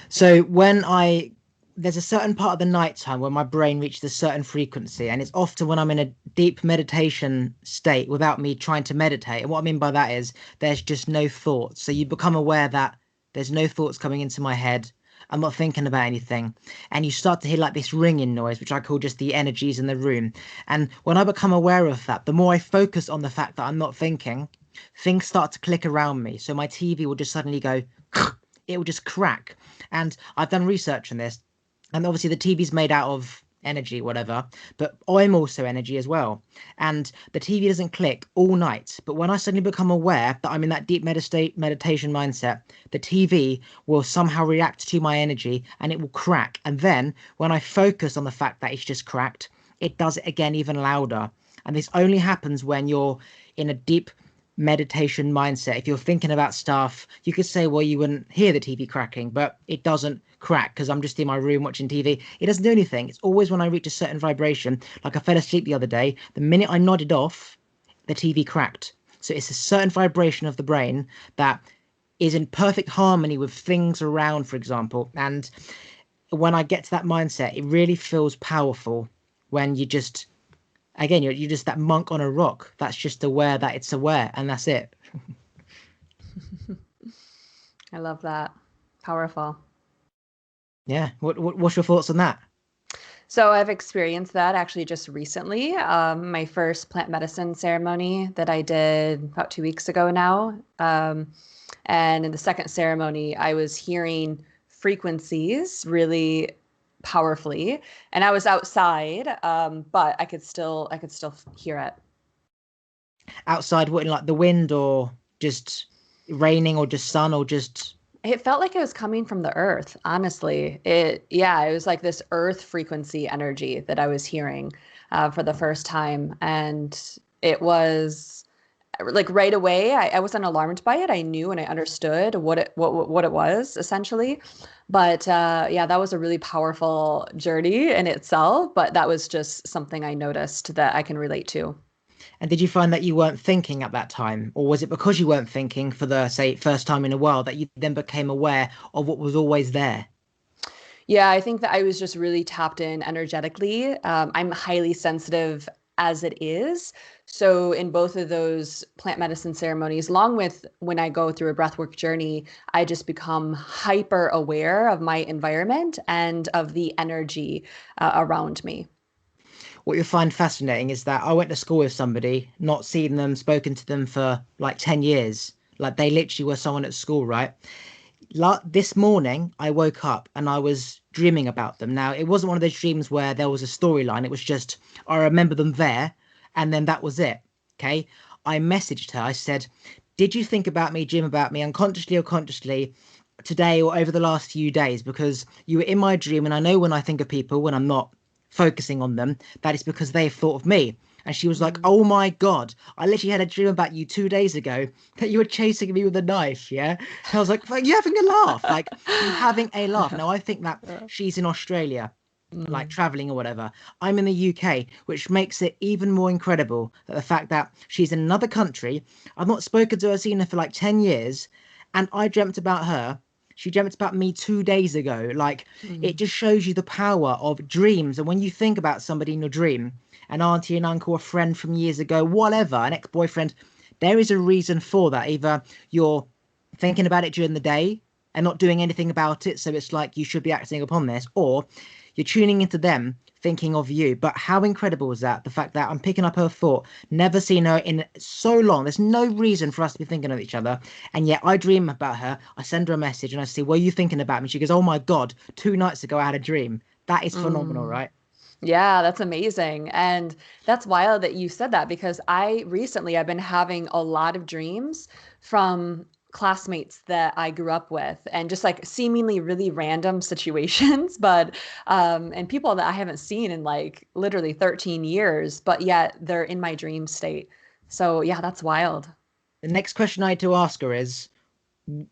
So there's a certain part of the nighttime where my brain reaches a certain frequency, and it's often when I'm in a deep meditation state without me trying to meditate. And what I mean by that is there's just no thoughts. So you become aware that there's no thoughts coming into my head. I'm not thinking about anything. And you start to hear like this ringing noise, which I call just the energies in the room. And when I become aware of that, the more I focus on the fact that I'm not thinking, things start to click around me. So my TV will just suddenly go, it will just crack. And I've done research on this, and obviously the TV's made out of energy, whatever, but I'm also energy as well. And the TV doesn't click all night, but when I suddenly become aware that I'm in that deep meditation mindset, the TV will somehow react to my energy and it will crack. And then when I focus on the fact that it's just cracked, it does it again even louder. And this only happens when you're in a deep meditation mindset. If you're thinking about stuff, you could say, well, you wouldn't hear the TV cracking, but it doesn't crack because I'm just in my room watching TV. It doesn't do anything. It's always when I reach a certain vibration, like I fell asleep the other day, the minute I nodded off, the TV cracked. So it's a certain vibration of the brain that is in perfect harmony with things around, for example. And when I get to that mindset, it really feels powerful when you just, again, you're just that monk on a rock that's just aware that it's aware, and that's it. I love that. Powerful. Yeah. What's your thoughts on that? So I've experienced that actually just recently. My first plant medicine ceremony that I did about 2 weeks ago now. And in the second ceremony, I was hearing frequencies really powerfully, and I was outside, but I could still hear it. Outside, what, like the wind, or just raining, or just sun, or just It felt like it was coming from the earth, honestly. It was like this earth frequency energy that I was hearing for the first time. And it was like right away, I wasn't alarmed by it. I knew and I understood what it was essentially. But yeah, that was a really powerful journey in itself. But that was just something I noticed that I can relate to. And did you find that you weren't thinking at that time, or was it because you weren't thinking for the, say, first time in a while that you then became aware of what was always there? Yeah, I think that I was just really tapped in energetically. I'm highly sensitive as it is. So, in both of those plant medicine ceremonies, along with when I go through a breathwork journey, I just become hyper aware of my environment and of the energy around me. What you'll find fascinating is that I went to school with somebody, not seen them, spoken to them for like 10 years. Like they literally were someone at school, right? This morning, I woke up and I was dreaming about them. Now, it wasn't one of those dreams where there was a storyline. It was just, I remember them there, and then that was it. Okay. I messaged her. I said, did you think about me, dream about me, unconsciously or consciously, today or over the last few days? Because you were in my dream, and I know when I think of people, when I'm not focusing on them, that is because they've thought of me. And she was like, Mm. oh my God, I literally had a dream about you 2 days ago that you were chasing me with a knife. Yeah. And I was like, you having a laugh? Like, you having a laugh? Now, I think that she's in Australia, like Mm. traveling or whatever. I'm in the UK, which makes it even more incredible that the fact that she's in another country. I've not spoken to her, seen her for like 10 years, and I dreamt about her. She dreamt about me 2 days ago. Like, it Mm. just shows you the power of dreams. And when you think about somebody in your dream, an auntie, an uncle, a friend from years ago, whatever, an ex-boyfriend, there is a reason for that. Either you're thinking about it during the day and not doing anything about it, so it's like you should be acting upon this, or you're tuning into them thinking of you. But how incredible is that? The fact that I'm picking up her thought, never seen her in so long. There's no reason for us to be thinking of each other. And yet I dream about her. I send her a message and I say, what are you thinking about me? She goes, oh my God, 2 nights ago I had a dream. That is phenomenal, Mm. right? Yeah, that's amazing. And that's wild that you said that because I've been having a lot of dreams from classmates that I grew up with and just like seemingly really random situations, but and people that I haven't seen in like literally 13 years, but yet they're in my dream state. So yeah, that's wild. The next question I had to ask her is,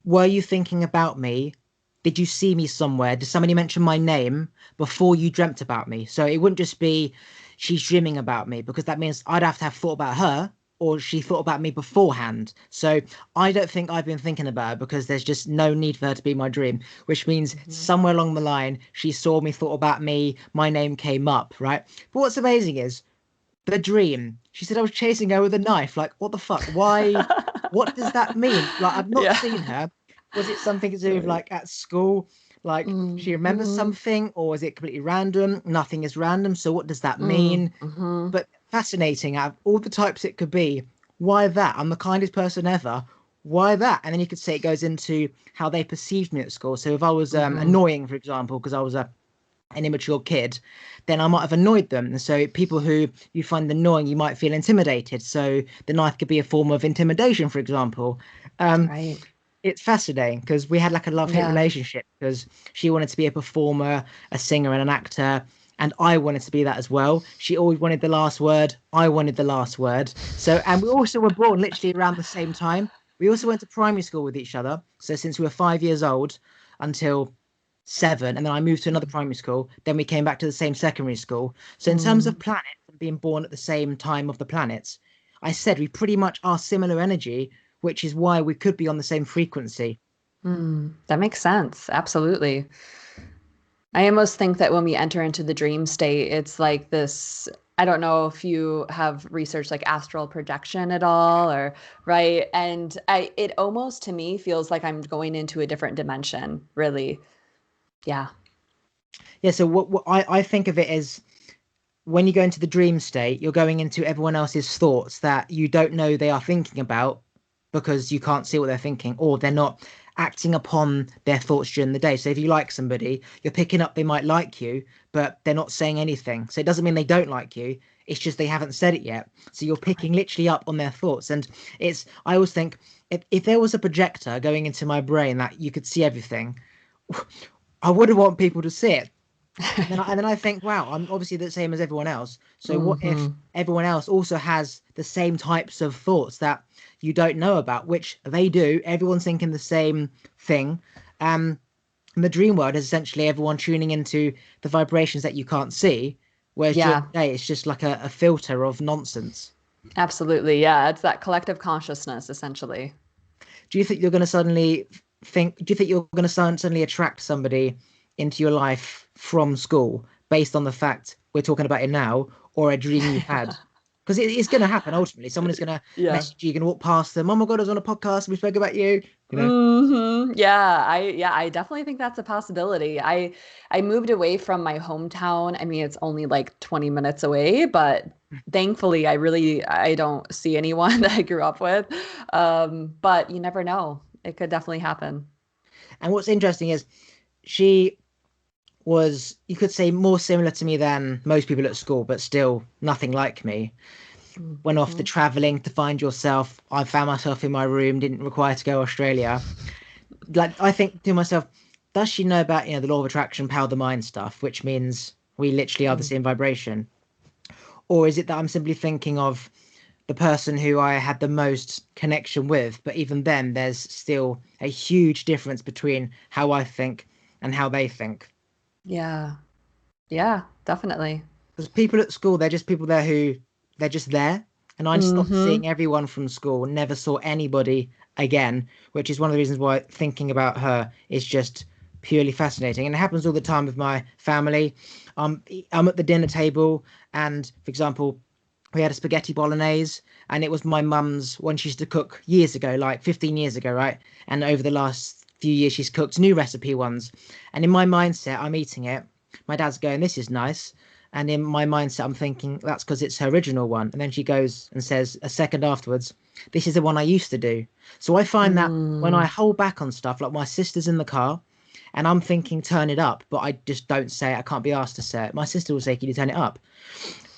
were you thinking about me? Did you see me somewhere? Did somebody mention my name before you dreamt about me? So it wouldn't just be she's dreaming about me, because that means I'd have to have thought about her. or she thought about me beforehand. So I don't think I've been thinking about her because there's just no need for her to be my dream, which means Mhm. somewhere along the line, she saw me, thought about me, my name came up, right? But what's amazing is the dream. She said I was chasing her with a knife. Like, what the fuck? Why? What does that mean? Like, I've not Yeah. seen her. Was it something to do with Right. like at school? Like, she remembers Hmm. something, or is it completely random? Nothing is random. So, what does that mean? Mm-hmm. But fascinating. Out of all the types it could be, why that? I'm the kindest person ever. Why that? And then you could say it goes into how they perceived me at school. So, if I was Mm-hmm. annoying, for example, because I was an immature kid, then I might have annoyed them. And so people who you find annoying, you might feel intimidated. So the knife could be a form of intimidation, for example. Um, Right. it's fascinating because we had like a love-hate Yeah. relationship because she wanted to be a performer, a singer, and an actor. And I wanted to be that as well. She always wanted the last word. I wanted the last word. So, and we also were born literally around the same time. We also went to primary school with each other. So since we were 5 years old until 7, and then I moved to another primary school. Then we came back to the same secondary school. So in terms Mm. of planets and being born at the same time of the planets, I said we pretty much are similar energy, which is why we could be on the same frequency. Mm. That makes sense. Absolutely. I almost think that when we enter into the dream state, it's like this. I don't know if you have researched like astral projection at all, or right. And it almost to me feels like I'm going into a different dimension, really. Yeah. Yeah, so what I think of it as when you go into the dream state, you're going into everyone else's thoughts that you don't know they are thinking about because you can't see what they're thinking, or they're not acting upon their thoughts during the day. So if you like somebody, you're picking up they might like you, but they're not saying anything. So it doesn't mean they don't like you. It's just they haven't said it yet. So you're picking Right. literally up on their thoughts. And I always think if there was a projector going into my brain that you could see everything, I wouldn't want people to see it. And then I think, wow, I'm obviously the same as everyone else. So what if Hmm. everyone else also has the same types of thoughts that you don't know about, which they do. Everyone's thinking the same thing. And the dream world is essentially everyone tuning into the vibrations that you can't see, whereas during Yeah, the day it's just like a filter of nonsense. absolutely. Yeah, it's that collective consciousness, essentially. Do you think you're going to suddenly do you think you're going to suddenly attract somebody into your life from school based on the fact we're talking about it now, or a dream you've had? Because it's going to happen ultimately. Someone is going to Yeah. message you, you're going to walk past them. Oh my God, I was on a podcast. We spoke about you. You know, Yeah, I definitely think that's a possibility. I moved away from my hometown. I mean, it's only like 20 minutes away, but thankfully I don't see anyone that I grew up with. But you never know. It could definitely happen. and what's interesting is she was, you could say, more similar to me than most people at school, but still nothing like me. Went off the Mhm. traveling to find yourself. I found myself in my room, didn't require to go to Australia. Like, I think to myself, does she know about, the law of attraction, power of the mind stuff, which means we literally are the Mm. same vibration? Or is it that I'm simply thinking of the person who I had the most connection with? But even then, there's still a huge difference between how I think and how they think. Yeah. Yeah, definitely. Because people at school, they're just people there who they're just there. And I stopped Hmm. seeing everyone from school, never saw anybody again, which is one of the reasons why thinking about her is just purely fascinating. And it happens all the time with my family. I'm at the dinner table, and for example, we had a spaghetti bolognese, and it was my mum's one she used to cook years ago, like 15 years ago, right? And over the last few years, she's cooked new recipe ones. And in my mindset, I'm eating it. My dad's going, "This is nice." And in my mindset, I'm thinking that's because it's her original one. And then she goes and says a second afterwards, "This is the one I used to do." So I find that when I Mm. hold back on stuff, like my sister's in the car and I'm thinking, turn it up, but I just don't say it. I can't be asked to say it. My sister will say, "Can you turn it up?"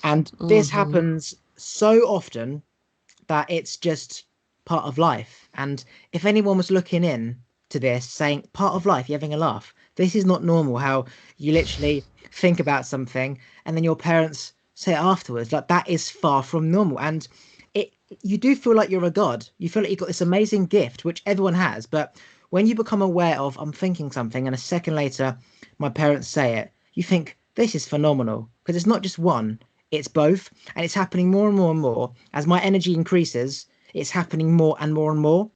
And this Hmm. happens so often that it's just part of life. And if anyone was looking in to this saying, part of life, you're having a laugh, this is not normal how you literally think about something and then your parents say it afterwards. Like that is far from normal. And it you do feel like you're a god. You feel like you've got this amazing gift, which everyone has. But when you become aware of, I'm thinking something, and a second later my parents say it, you think, this is phenomenal. Because it's not just one, It's both, and it's happening more and more and more. As my energy increases, it's happening more and more and more.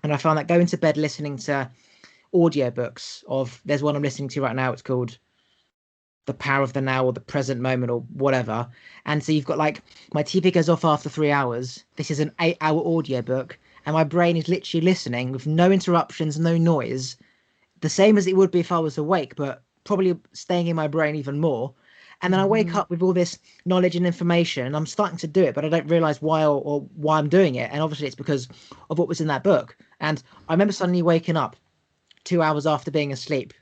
And I found that going to bed listening to audiobooks of, there's one I'm listening to right now, it's called The Power of the Now or The Present Moment or whatever. And so you've got like, my TV goes off after 3 hours. This is an 8 hour audiobook, and my brain is literally listening with no interruptions, no noise, the same as it would be if I was awake, but probably staying in my brain even more. And then I wake Mhm. up with all this knowledge and information, and I'm starting to do it, but I don't realize why, or why I'm doing it. And obviously, it's because of what was in that book. And I remember suddenly waking up 2 hours after being asleep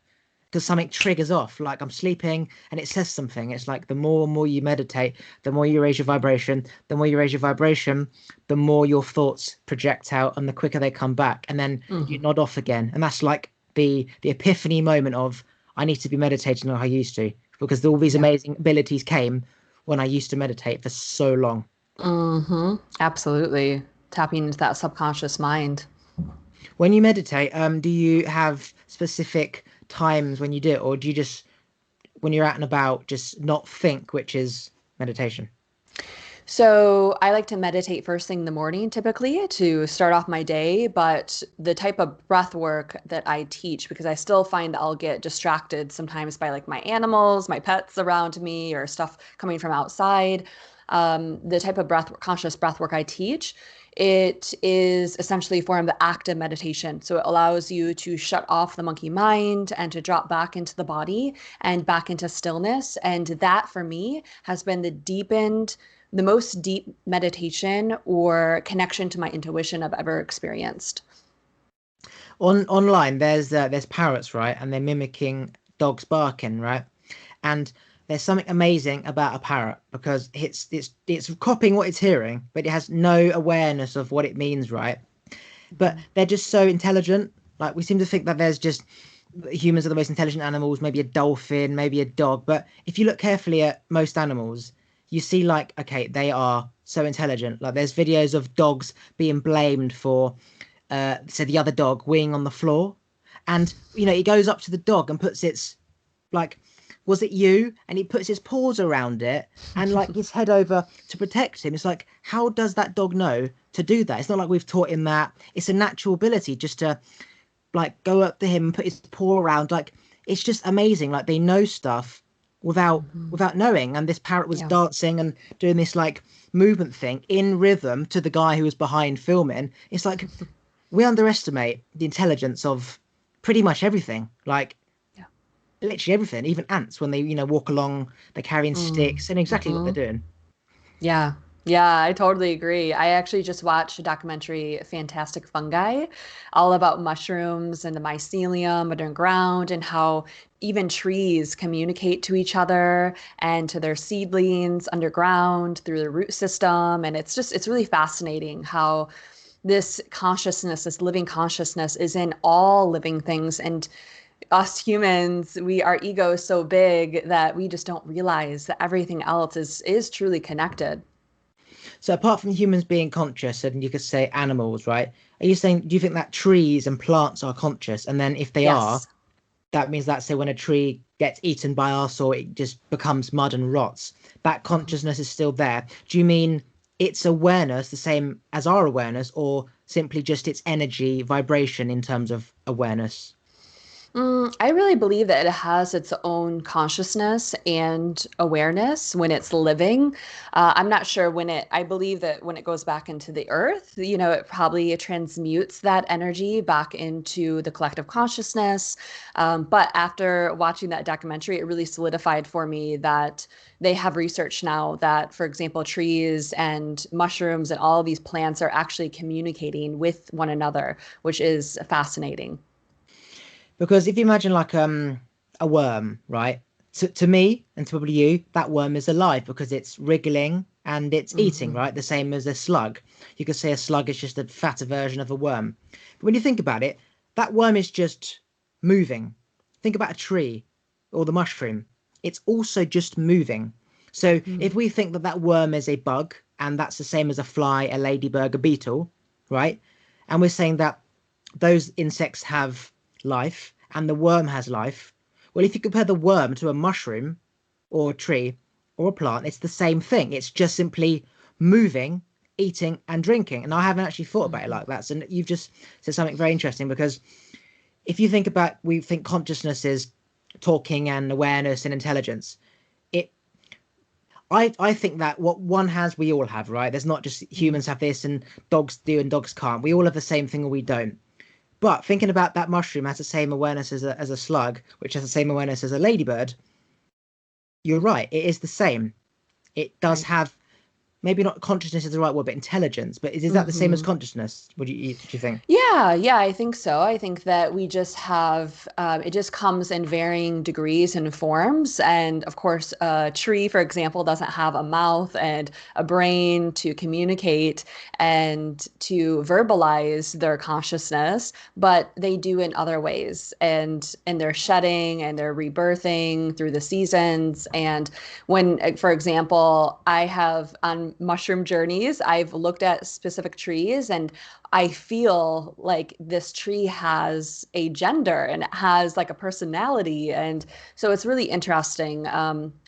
because something triggers off. Like I'm sleeping and it says something. It's like the more and more you meditate, the more you raise your vibration. The more you raise your vibration, the more your thoughts project out, and the quicker they come back. And then you Mhm. nod off again. And that's like the epiphany moment of, I need to be meditating like I used to, because all these Yeah. amazing abilities came when I used to meditate for so long. Absolutely. Tapping into that subconscious mind. When you meditate, do you have specific times when you do it, or do you just, when you're out and about, just not think, which is meditation? So I like to meditate first thing in the morning typically to start off my day, but the type of breath work that I teach, because I still find I'll get distracted sometimes by like my animals, my pets around me, or stuff coming from outside. The type of conscious breath work I teach, it is essentially a form of active meditation. So it allows you to shut off the monkey mind and to drop back into the body and back into stillness. And that for me has been the most deep meditation or connection to my intuition I've ever experienced. Online, there's parrots, right, and they're mimicking dogs barking, right? And there's something amazing about a parrot because it's copying what it's hearing, but it has no awareness of what it means, right? But Mhm. they're just so intelligent. Like, we seem to think that there's just, humans are the most intelligent animals, maybe a dolphin, maybe a dog. But if you look carefully at most animals, you see, like, okay, they are so intelligent. Like, there's videos of dogs being blamed for, so the other dog weeing on the floor. And, he goes up to the dog and puts its, like, was it you? And he puts his paws around it and like his head over to protect him. It's like, how does that dog know to do that? It's not like we've taught him that. It's a natural ability just to like go up to him and put his paw around. Like, it's just amazing. Like, they know stuff without Mhm. without knowing. And this parrot was Yeah. dancing and doing this like movement thing in rhythm to the guy who was behind filming. It's like, we underestimate the intelligence of pretty much everything. Like, Yeah. literally everything, even ants when they, walk along, they're carrying sticks and exactly what they're Mm-hmm. doing. Yeah. Yeah, I totally agree. I actually just watched a documentary, Fantastic Fungi, all about mushrooms and the mycelium underground and how even trees communicate to each other and to their seedlings underground through the root system. And it's really fascinating how this consciousness, this living consciousness is in all living things. And us humans, our ego is so big that we just don't realize that everything else is truly connected. So apart from humans being conscious, and you could say animals, right? Are you saying, do you think that trees and plants are conscious? And then if they are, Yes. that means that, say, when a tree gets eaten by us or it just becomes mud and rots, that Mhm. consciousness is still there. Do you mean its awareness the same as our awareness, or simply just its energy vibration in terms of awareness? I really believe that it has its own consciousness and awareness when it's living. I'm not sure I believe that when it goes back into the earth, it probably transmutes that energy back into the collective consciousness. But after watching that documentary, it really solidified for me that they have research now that, for example, trees and mushrooms and all of these plants are actually communicating with one another, which is fascinating. Because if you imagine like a worm, right? To me and to probably you, that worm is alive because it's wriggling and it's eating, Hmm. right? The same as a slug. You could say a slug is just a fatter version of a worm. But when you think about it, that worm is just moving. Think about a tree or the mushroom. It's also just moving. So Hmm. if we think that that worm is a bug and that's the same as a fly, a ladybug, a beetle, right? And we're saying that those insects have life and the worm has life. Well, if you compare the worm to a mushroom or a tree, or a plant, it's the same thing. It's just simply moving, eating, and drinking. And I haven't actually thought about it like that. So you've just said something very interesting, because if you think about, we think consciousness is talking and awareness and intelligence. It, I think that what one has, we all have, right? There's not just humans have this and dogs do and dogs can't. We all have the same thing or we don't. But thinking about that mushroom has the same awareness as a slug, which has the same awareness as a ladybird. You're right. It is the same. It does Right. have, maybe not consciousness is the right word, but intelligence. But is that the same as consciousness? What do you think? Yeah, I think so. I think that we just have, it just comes in varying degrees and forms. And of course, a tree, for example, doesn't have a mouth and a brain to communicate and to verbalize their consciousness, but they do in other ways. And they're shedding and they're rebirthing through the seasons. And when, for example, I have on mushroom journeys, I've looked at specific trees and I feel like this tree has a gender and it has like a personality. And so it's really interesting.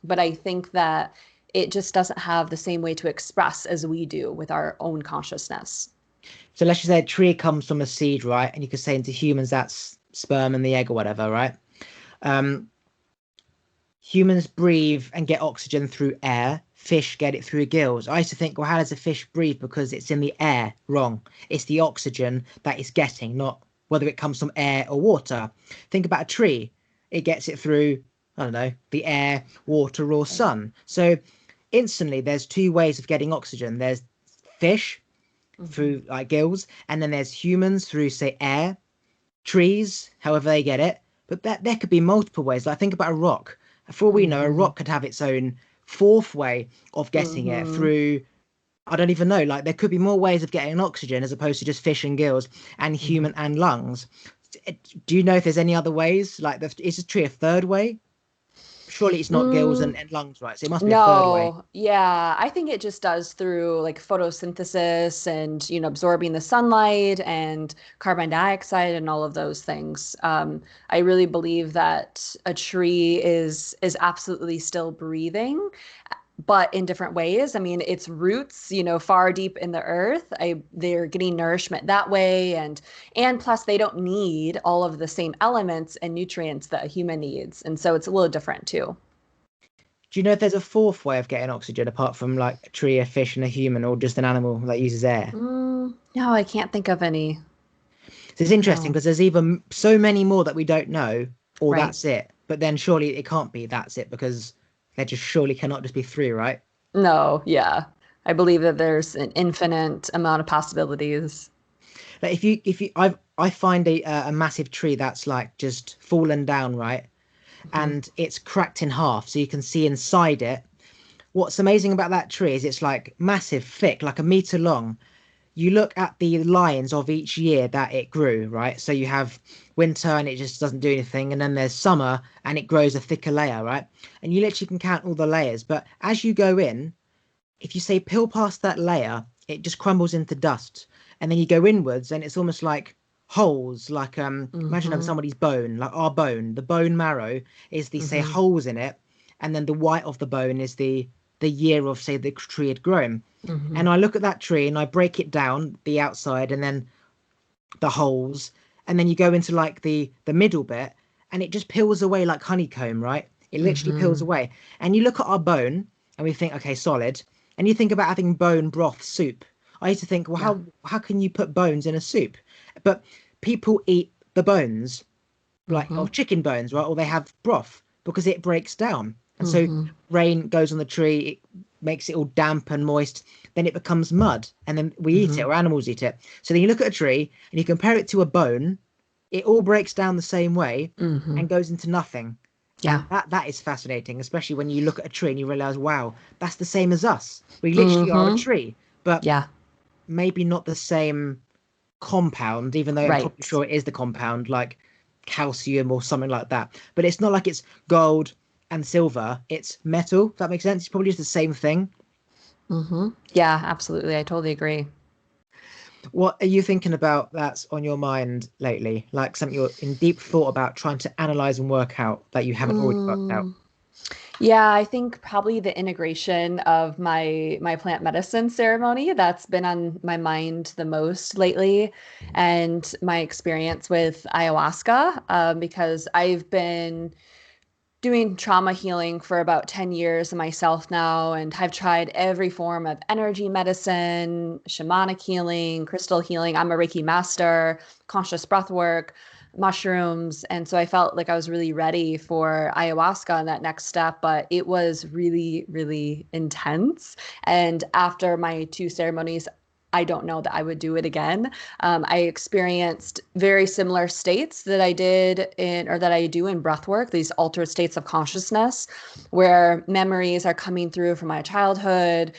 But I think that it just doesn't have the same way to express as we do with our own consciousness. So let's just say a tree comes from a seed, right? And you could say into humans that's sperm and the egg or whatever, right? Um, Humans breathe and get oxygen through air. Fish get it through gills. I used to think, well, how does a fish breathe? Because it's in the air. Wrong. It's the oxygen that it's getting, not whether it comes from air or water. Think about a tree. It gets it through, I don't know, the air, water, or sun. So instantly, there's two ways of getting oxygen. There's fish Mhm. through like gills, and then there's humans through, say, air, trees, however they get it. But that there could be multiple ways. Like think about a rock. For all we know, a Mhm. rock could have its own fourth way of getting it Mhm. through. I don't even know. Like there could be more ways of getting oxygen as opposed to just fish and gills and Mhm. human and lungs. Do you know if there's any other ways? Like, is a tree a third way? Surely it's not gills Mm, and lungs, right? So it must be a third way. no, yeah, I think it just does through like photosynthesis and, absorbing the sunlight and carbon dioxide and all of those things. I really believe that a tree is absolutely still breathing, but in different ways. I mean, its roots, far deep in the earth, they're getting nourishment that way, and plus they don't need all of the same elements and nutrients that a human needs, and so it's a little different too. Do you know if there's a fourth way of getting oxygen apart from like a tree, a fish, and a human, or just an animal that uses air? No, I can't think of any. So it's interesting No. because there's either so many more that we don't know, or Right. that's it. But then surely it can't be that's it, because there just surely cannot just be three, right? No, yeah. I believe that there's an infinite amount of possibilities. Like I find a massive tree that's like just fallen down, right? Mhm. And it's cracked in half, so you can see inside it. What's amazing about that tree is it's like massive, thick, like a meter long. You look at the lines of each year that it grew, right? So you have winter and it just doesn't do anything, and then there's summer and it grows a thicker layer, right? And you literally can count all the layers. But as you go in, if you say peel past that layer, it just crumbles into dust. And then you go inwards and it's almost like holes, like imagine over Mhm. somebody's bone, like our bone. The bone marrow is the say Mhm. holes in it, and then the white of the bone is the year of say the tree had grown. Mhm. And I look at that tree and I break it down, the outside and then the holes, and then you go into like the middle bit, and it just peels away like honeycomb, right? It literally peels Mhm. away. And you look at our bone and we think, okay, solid. And you think about having bone broth soup. I used to think, well, Yeah. how can you put bones in a soup? But people eat the bones like Mhm. of chicken bones, right? Or they have broth because it breaks down. And so Mhm. rain goes on the tree, it makes it all damp and moist, then it becomes mud, and then we eat it, Mhm. or animals eat it. So then you look at a tree and you compare it to a bone, it all breaks down the same way Mhm. and goes into nothing. Yeah. And that is fascinating, especially when you look at a tree and you realize, wow, that's the same as us. We literally are a Mhm. tree, but Yeah. maybe not the same compound, even though I'm probably Right. sure it is the compound, like calcium or something like that. But it's not like it's gold and silver, it's metal. If that makes sense. It's probably just the same thing. Yeah, absolutely. I totally agree. What are you thinking about that's on your mind lately? Like something you're in deep thought about trying to analyze and work out that you haven't already worked out? Mm. Yeah, I think probably the integration of my plant medicine ceremony that's been on my mind the most lately, and my experience with ayahuasca, because I've been doing trauma healing for about 10 years myself now, and I've tried every form of energy medicine, shamanic healing, crystal healing. I'm a Reiki master, conscious breath work, mushrooms. And so I felt like I was really ready for ayahuasca and that next step, but it was really, really intense. And after my two ceremonies, I don't know that I would do it again. I experienced very similar states that I did in, or that I do in breath work, these altered states of consciousness, where memories are coming through from my childhood.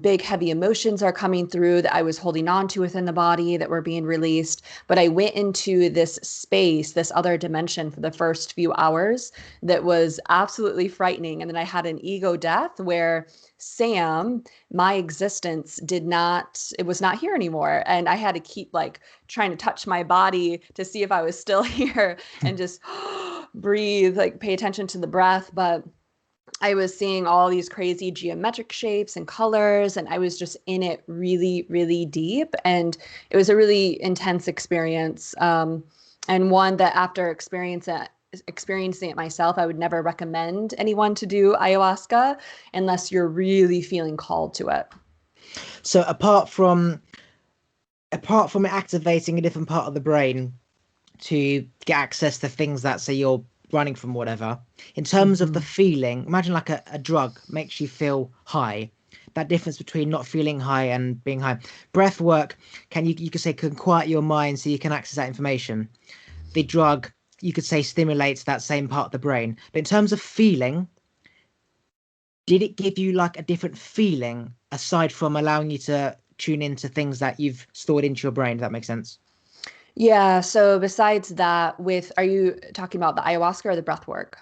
Big, heavy emotions are coming through that I was holding on to within the body that were being released. But I went into this space, this other dimension for the first few hours that was absolutely frightening. And then I had an ego death where Sam, my existence did not, it was not here anymore. And I had to keep like trying to touch my body to see if I was still here and just breathe, like pay attention to the breath. But I was seeing all these crazy geometric shapes and colors, and I was just in it really, really deep. And it was a really intense experience. And one that after experiencing it myself, I would never recommend anyone to do ayahuasca unless you're really feeling called to it. So apart from it activating a different part of the brain to get access to things that say you're running from whatever, in terms of the Mhm. feeling, imagine like a drug makes you feel high. That difference between not feeling high and being high. Breath work you could say can quiet your mind so you can access that information. The drug you could say stimulates that same part of the brain. But in terms of feeling, did it give you like a different feeling aside from allowing you to tune into things that you've stored into your brain? If that makes sense. Yeah. So besides that, are you talking about the ayahuasca or the breath work?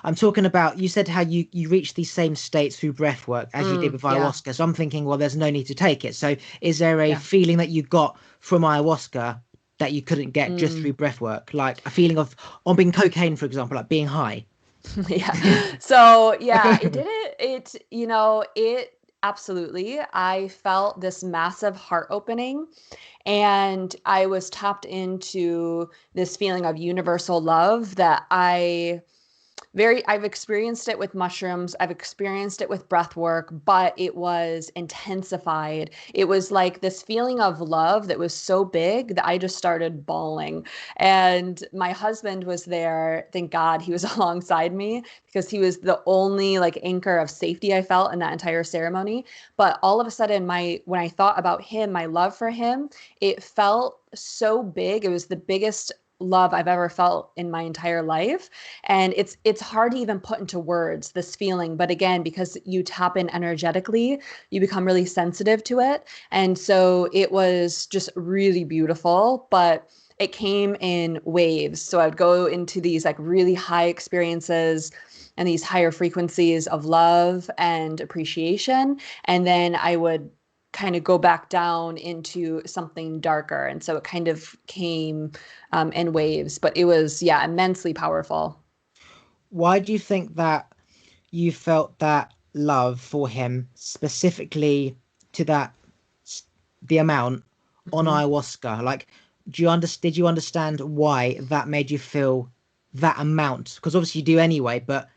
I'm talking about you said how you reach these same states through breath work as you did with Yeah. ayahuasca. So I'm thinking, well, there's no need to take it. So is there a Yeah. feeling that you got from ayahuasca that you couldn't get just Mm. through breath work? Like a feeling of on being cocaine, for example, like being high. Yeah. So yeah, it Okay. did it. It absolutely. I felt this massive heart opening, and I was tapped into this feeling of universal love that I've experienced it with mushrooms, I've experienced it with breath work, but it was intensified. It was like this feeling of love that was so big that I just started bawling. And my husband was there. Thank God he was alongside me, because he was the only like anchor of safety I felt in that entire ceremony. But all of a sudden, my when I thought about him, my love for him, it felt so big. It was the biggest love I've ever felt in my entire life. And it's hard to even put into words, this feeling, but again, because you tap in energetically, you become really sensitive to it. And so it was just really beautiful, but it came in waves. So I'd go into these like really high experiences and these higher frequencies of love and appreciation, and then I would kind of go back down into something darker. And so it kind of came in waves, but it was, yeah, immensely powerful. Why do you think that you felt that love for him specifically to the amount on Mhm. ayahuasca? Like, did you understand why that made you feel that amount? Because obviously you do anyway, but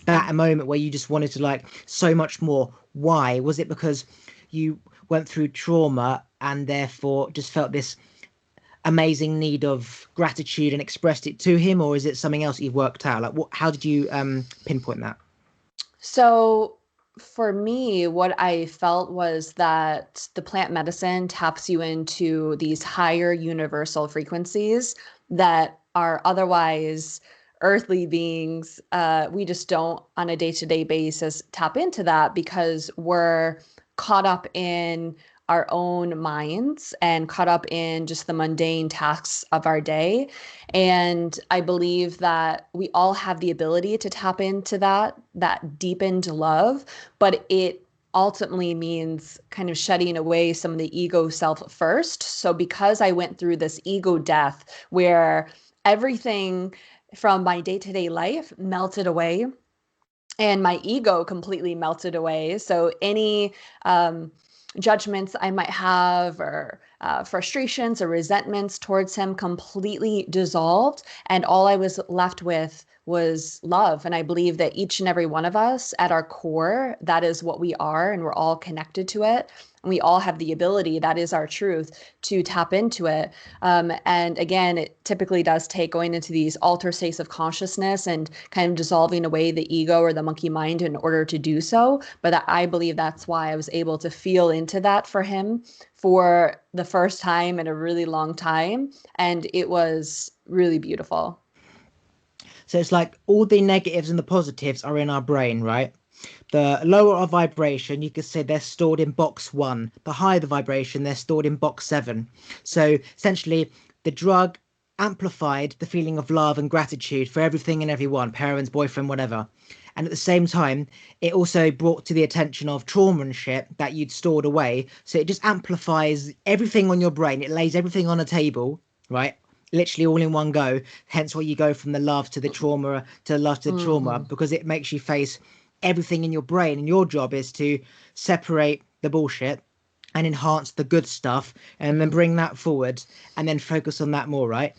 Yeah. that a moment where you just wanted to like so much more. Why? Was it because you went through trauma and therefore just felt this amazing need of gratitude and expressed it to him, or is it something else you've worked out? Like, how did you pinpoint that? So for me, what I felt was that the plant medicine taps you into these higher universal frequencies that are otherwise earthly beings. We just don't, on a day-to-day basis, tap into that because we're caught up in our own minds and caught up in just the mundane tasks of our day. And I believe that we all have the ability to tap into that deepened love, but it ultimately means kind of shedding away some of the ego self first. So because I went through this ego death where everything from my day-to-day life melted away, and my ego completely melted away. So any um, judgments I might have, or frustrations or resentments towards him, completely dissolved. And all I was left with was love. And I believe that each and every one of us at our core, that is what we are, and we're all connected to it. And we all have the ability, that is our truth, to tap into it. And again, it typically does take going into these alter states of consciousness and kind of dissolving away the ego or the monkey mind in order to do so. But I believe that's why I was able to feel into that for him for the first time in a really long time. And it was really beautiful. So it's like all the negatives and the positives are in our brain, right? The lower our vibration, you could say they're stored in box one. The higher the vibration, they're stored in box seven. So essentially, the drug amplified the feeling of love and gratitude for everything and everyone, parents, boyfriend, whatever. And at the same time, it also brought to the attention of trauma and shit that you'd stored away. So it just amplifies everything on your brain. It lays everything on a table, right? Literally all in one go. Hence why you go from the love to the trauma to the love to the trauma, Mm-hmm. because it makes you face everything in your brain. And your job is to separate the bullshit and enhance the good stuff and then Mm-hmm. bring that forward and then focus on that more, right?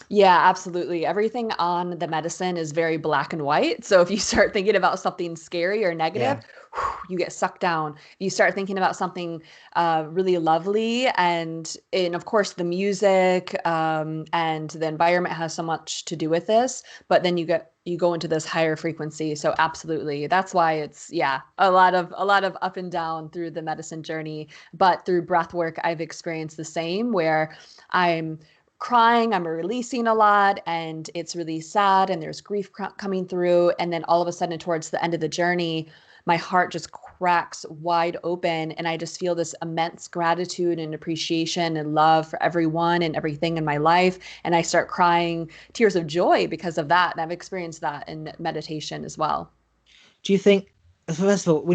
Yeah, absolutely. Everything on the medicine is very black and white. So if you start thinking about something scary or negative, Yeah. you get sucked down. You start thinking about something really lovely, and of course the music and the environment has so much to do with this. But then you go into this higher frequency. So absolutely, that's why it's, yeah, a lot of up and down through the medicine journey. But through breath work, I've experienced the same, where I'm crying, I'm releasing a lot, and it's really sad, and there's grief coming through. And then all of a sudden, towards the end of the journey, my heart just cracks wide open, and I just feel this immense gratitude and appreciation and love for everyone and everything in my life. And I start crying tears of joy because of that. And I've experienced that in meditation as well. Do you think, first of all,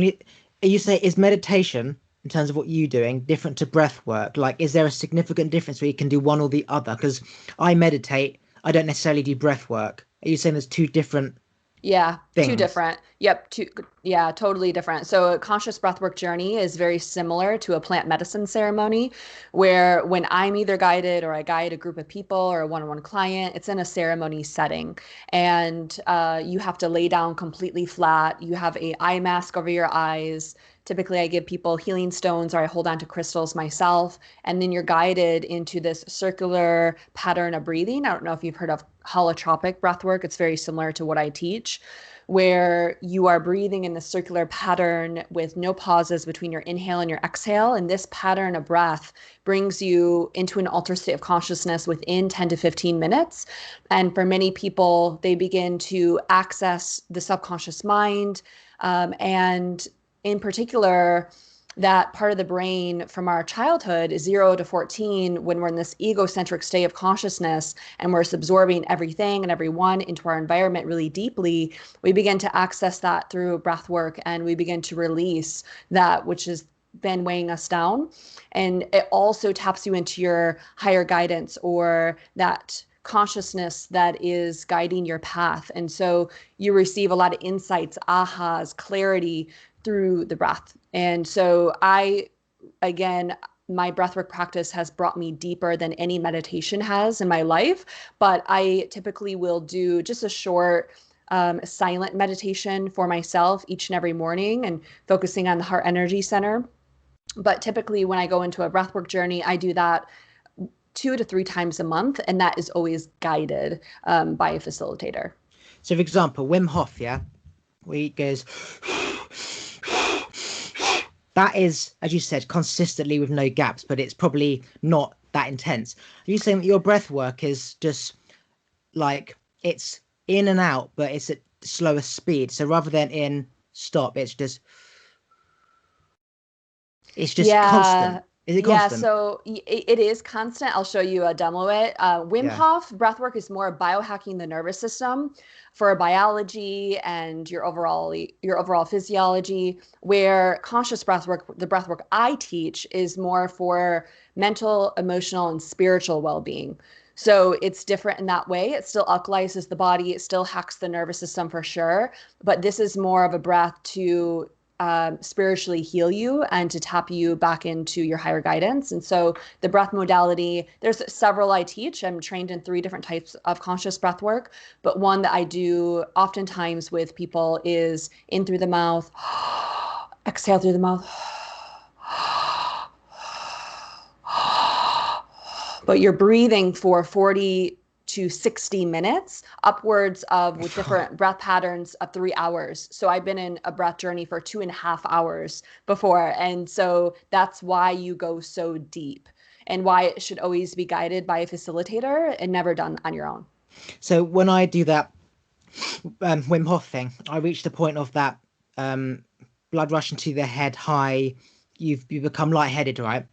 you say, is meditation in terms of what you're doing different to breath work? Like, is there a significant difference where you can do one or the other? Because I meditate, I don't necessarily do breath work. Are you saying there's two different Yeah, two things? different. Yep, two, yeah, totally different. So a conscious breathwork journey is very similar to a plant medicine ceremony, where when I'm either guided or I guide a group of people or a one-on-one client, it's in a ceremony setting. And you have to lay down completely flat. You have a eye mask over your eyes. Typically, I give people healing stones or I hold on to crystals myself. And then you're guided into this circular pattern of breathing. I don't know if you've heard of holotropic breath work. It's very similar to what I teach, where you are breathing in the circular pattern with no pauses between your inhale and your exhale. And this pattern of breath brings you into an altered state of consciousness within 10 to 15 minutes. And for many people, they begin to access the subconscious mind. And in particular, that part of the brain from our childhood, 0 to 14, when we're in this egocentric state of consciousness and we're absorbing everything and everyone into our environment really deeply, we begin to access that through breath work, and we begin to release that which has been weighing us down. And it also taps you into your higher guidance, or that consciousness that is guiding your path. And so you receive a lot of insights, ahas, clarity through the breath. And so again, my breathwork practice has brought me deeper than any meditation has in my life. But I typically will do just a short silent meditation for myself each and every morning, and focusing on the heart energy center. But typically, when I go into a breathwork journey, I do that 2 to 3 times a month, and that is always guided by a facilitator. So, for example, Wim Hof, yeah, where he goes, that is, as you said, consistently with no gaps, but it's probably not that intense. Are you saying that your breath work is just like it's in and out, but it's at slower speed? So rather than in stop, it's just constant. Yeah. Is it Yeah, constant? so it is constant. I'll show you a demo it. Wim Yeah. Hof breathwork is more biohacking the nervous system for biology and your overall physiology, where conscious breathwork, the breathwork I teach, is more for mental, emotional, and spiritual well-being. So it's different in that way. It still alkalizes the body. It still hacks the nervous system for sure. But this is more of a breath to spiritually heal you and to tap you back into your higher guidance. And so the breath modality, there's several I teach. I'm trained in 3 different types of conscious breath work, but one that I do oftentimes with people is in through the mouth, exhale through the mouth. But you're breathing for 40 to 60 minutes, upwards of with different breath patterns of 3 hours. So I've been in a breath journey for 2.5 hours before. And so that's why you go so deep and why it should always be guided by a facilitator and never done on your own. So when I do that Wim Hof thing, I reach the point of that blood rushing to the head high. You become lightheaded, right?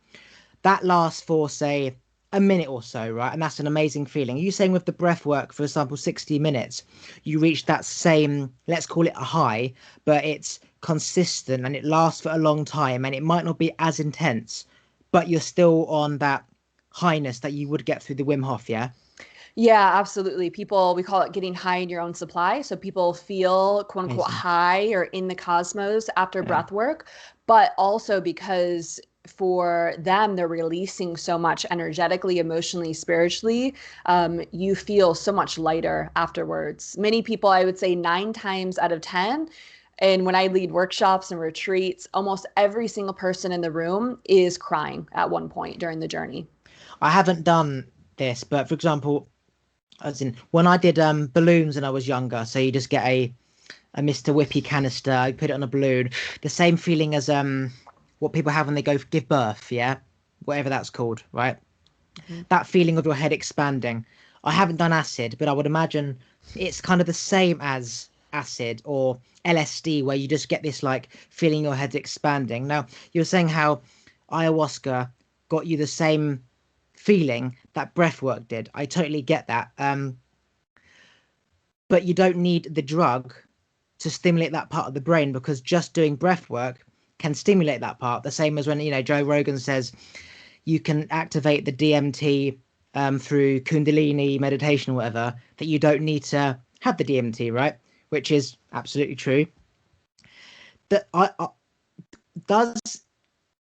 That lasts for, say, a minute or so, right? And that's an amazing feeling. Are you saying with the breath work, for example, 60 minutes, you reach that same, let's call it a high, but it's consistent and it lasts for a long time and it might not be as intense, but you're still on that highness that you would get through the Wim Hof, yeah? Yeah, absolutely. People, we call it getting high in your own supply. So people feel quote unquote Amazing. high or in the cosmos after Yeah. breath work, but also because for them, they're releasing so much energetically, emotionally, spiritually. You feel so much lighter afterwards. Many people, I would say 9 times out of 10, and when I lead workshops and retreats, almost every single person in the room is crying at one point during the journey. I haven't done this, but for example, as in when I did balloons when I was younger, so you just get a Mr. Whippy canister, you put it on a balloon, the same feeling as what people have when they go give birth, yeah, whatever that's called, right? Mhm. That feeling of your head expanding. I haven't done acid, but I would imagine it's kind of the same as acid or LSD, where you just get this like feeling your head's expanding. Now, you're saying how ayahuasca got you the same feeling that breath work did. I totally get that. But you don't need the drug to stimulate that part of the brain, because just doing breath work can stimulate that part. The same as when, Joe Rogan says you can activate the DMT through Kundalini meditation or whatever, that you don't need to have the DMT, right? Which is absolutely true. That I does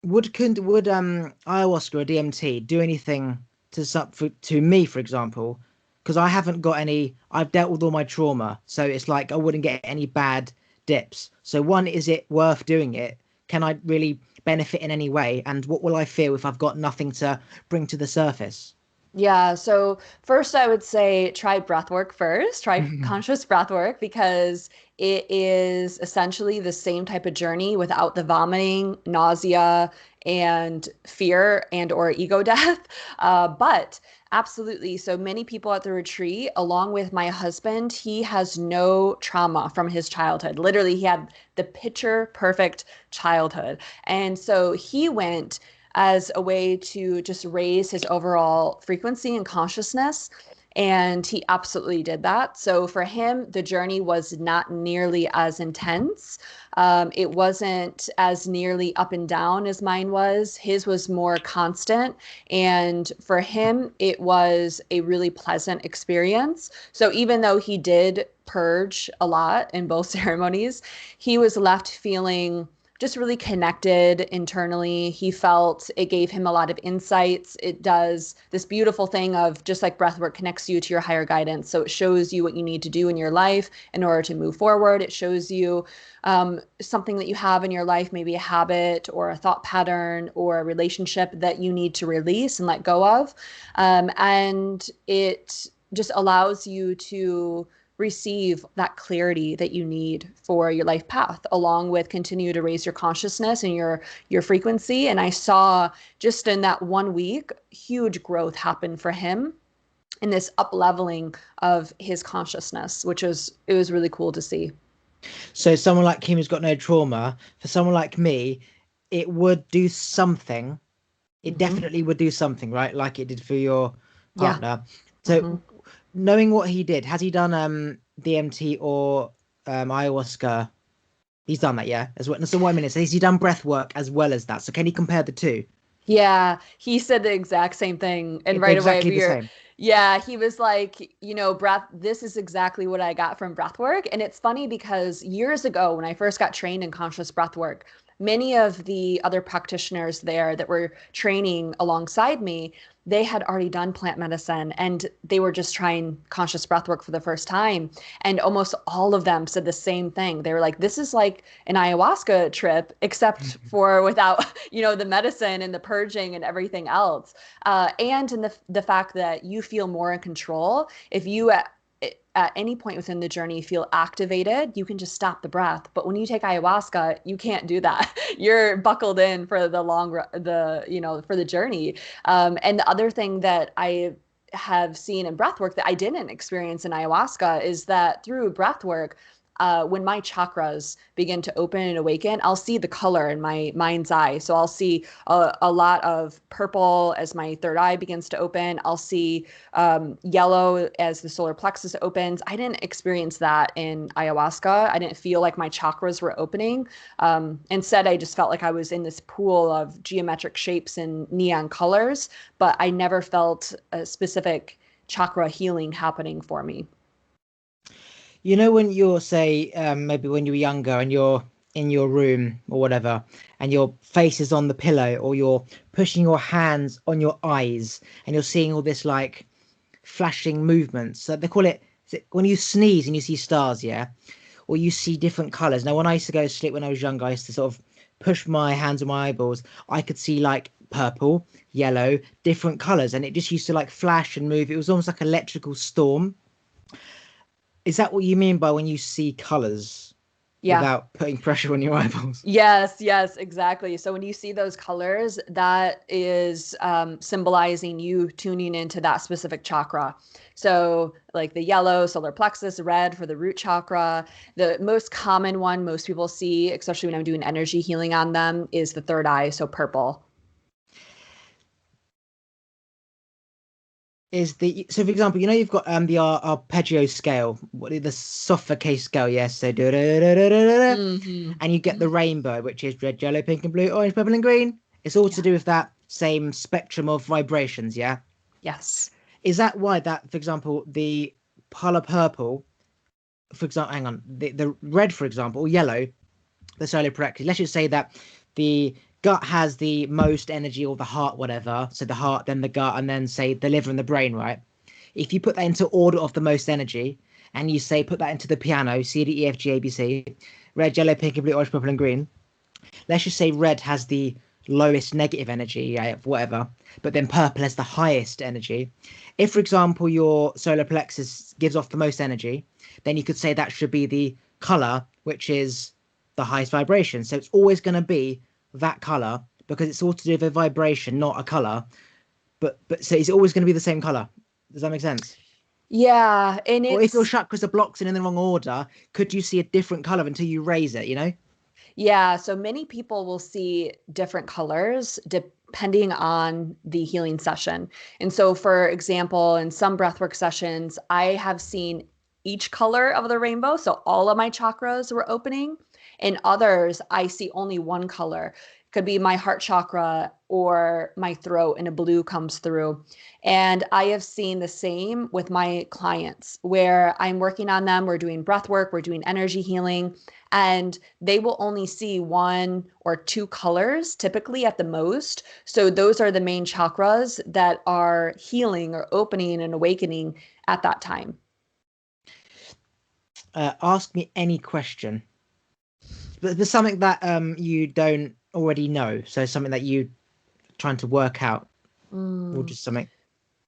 would ayahuasca or DMT do anything to me, for example? Because I haven't got any. I've dealt with all my trauma, so it's like I wouldn't get any bad dips. So one, is it worth doing it? Can I really benefit in any way? And what will I feel if I've got nothing to bring to the surface? Yeah, so first I would say try breath work first, try conscious breath work because it is essentially the same type of journey without the vomiting, nausea, and fear and or ego death. But absolutely, so many people at the retreat, along with my husband, he has no trauma from his childhood. Literally, he had the picture perfect childhood. And so he went as a way to just raise his overall frequency and consciousness. And he absolutely did that. So for him, the journey was not nearly as intense. It wasn't as nearly up and down as mine was. His was more constant. And for him, it was a really pleasant experience. So even though he did purge a lot in both ceremonies, he was left feeling just really connected internally. He felt it gave him a lot of insights. It does this beautiful thing of just like breathwork connects you to your higher guidance. So it shows you what you need to do in your life in order to move forward. It shows you something that you have in your life, maybe a habit or a thought pattern or a relationship that you need to release and let go of. And it just allows you to receive that clarity that you need for your life path, along with continue to raise your consciousness and your frequency. And I saw just in that 1 week huge growth happen for him in this up leveling of his consciousness, it was really cool to see. So someone like Kim who's got no trauma, for someone like me, it would do something. It Mm-hmm. definitely would do something, right? Like it did for your Yeah. partner. Mm-hmm. So knowing what he did, has he done DMT or ayahuasca? He's done that, yeah. As well. So 1 minute. So has he done breath work as well as that? So can he compare the two? Yeah, he said the exact same thing. And It's right away, exactly the same. yeah, he was like, breath, this is exactly what I got from breath work. And it's funny because years ago, when I first got trained in conscious breath work, many of the other practitioners there that were training alongside me, they had already done plant medicine and they were just trying conscious breath work for the first time. And almost all of them said the same thing. They were like, this is like an ayahuasca trip, except for without, the medicine and the purging and everything else. And in the fact that you feel more in control. If you at any point within the journey feel activated, you can just stop the breath. But when you take ayahuasca, you can't do that. You're buckled in for for the journey. And the other thing that I have seen in breath work that I didn't experience in ayahuasca is that through breath work, when my chakras begin to open and awaken, I'll see the color in my mind's eye. So I'll see a lot of purple as my third eye begins to open. I'll see yellow as the solar plexus opens. I didn't experience that in ayahuasca. I didn't feel like my chakras were opening. Instead, I just felt like I was in this pool of geometric shapes and neon colors, but I never felt a specific chakra healing happening for me. When you're, say, maybe when you were younger and you're in your room or whatever, and your face is on the pillow, or you're pushing your hands on your eyes and you're seeing all this like flashing movements. So they call it, is it when you sneeze and you see stars, yeah? Or you see different colors. Now, when I used to go to sleep when I was younger, I used to sort of push my hands on my eyeballs. I could see like purple, yellow, different colors, and it just used to like flash and move. It was almost like electrical storm. Is that what you mean by when you see colors Yeah. without putting pressure on your eyeballs? Yes, yes, exactly. So when you see those colors, that is symbolizing you tuning into that specific chakra. So, like the yellow, solar plexus, red for the root chakra. The most common one most people see, especially when I'm doing energy healing on them, is the third eye, so purple. So for example, you've got the arpeggio scale, the suffocate scale, yes. So Hmm. and you get the rainbow, which is red, yellow, pink, and blue, orange, purple, and green. It's all to Yeah. do with that same spectrum of vibrations, yeah. Yes. Is that why that, for example, the color purple, for example, hang on, the red, for example, or yellow, the solar plexus. Let's just say that the gut has the most energy, or the heart, whatever. So the heart, then the gut, and then say the liver and the brain, right? If you put that into order of the most energy, and you say put that into the piano, C D E F G A B C, red, yellow, pink, blue, orange, purple, and green. Let's just say red has the lowest negative energy, yeah, whatever, but then purple has the highest energy. If, for example, your solar plexus gives off the most energy, then you could say that should be the color which is the highest vibration. So it's always going to be that color because it's all to do with a vibration, not a color. But so it's always going to be the same color. Does that make sense? Yeah, and Or if your it's chakras are blocked and in the wrong order, could you see a different color until you raise it? Yeah, so many people will see different colors depending on the healing session. And so, for example, in some breathwork sessions, I have seen each color of the rainbow. So, all of my chakras were opening. In others, I see only one color. Could be my heart chakra or my throat, and a blue comes through. And I have seen the same with my clients where I'm working on them. We're doing breath work, we're doing energy healing, and they will only see one or two colors typically at the most. So those are the main chakras that are healing or opening and awakening at that time. Ask me any question. But there's something that you don't already know. So something that you trying to work out, or Mm, just something.